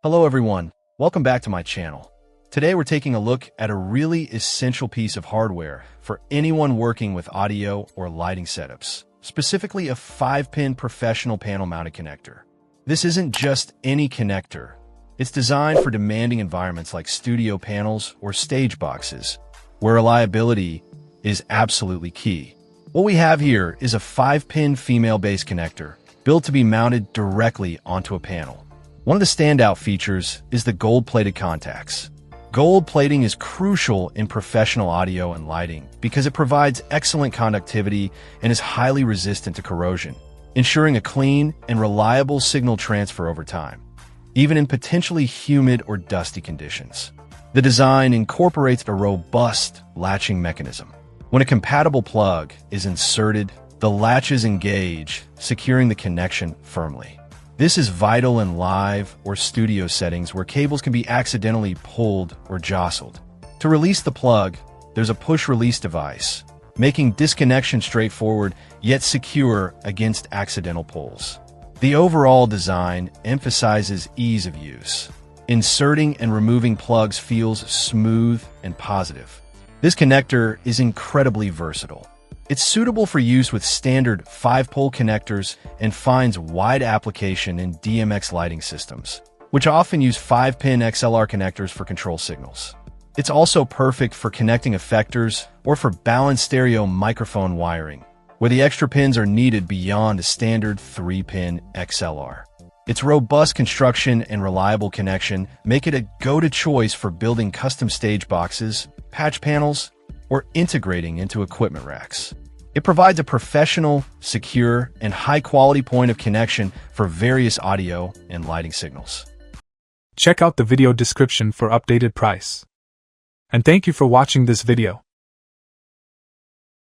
Hello everyone, welcome back to my channel. Today we're taking a look at a really essential piece of hardware for anyone working with audio or lighting setups, specifically a 5-pin professional panel-mounted connector. This isn't just any connector. It's designed for demanding environments like studio panels or stage boxes, where reliability is absolutely key. What we have here is a 5-pin female-based connector, built to be mounted directly onto a panel. One of the standout features is the gold-plated contacts. Gold plating is crucial in professional audio and lighting because it provides excellent conductivity and is highly resistant to corrosion, ensuring a clean and reliable signal transfer over time, even in potentially humid or dusty conditions. The design incorporates a robust latching mechanism. When a compatible plug is inserted, the latches engage, securing the connection firmly. This is vital in live or studio settings where cables can be accidentally pulled or jostled. To release the plug, there's a push-release device, making disconnection straightforward yet secure against accidental pulls. The overall design emphasizes ease of use. Inserting and removing plugs feels smooth and positive. This connector is incredibly versatile. It's suitable for use with standard 5-pole connectors and finds wide application in DMX lighting systems, which often use 5-pin XLR connectors for control signals. It's also perfect for connecting effectors or for balanced stereo microphone wiring, where the extra pins are needed beyond a standard 3-pin XLR. Its robust construction and reliable connection make it a go-to choice for building custom stage boxes, patch panels, or integrating into equipment racks. It provides a professional, secure, and high-quality point of connection for various audio and lighting signals. Check out the video description for updated price. And thank you for watching this video.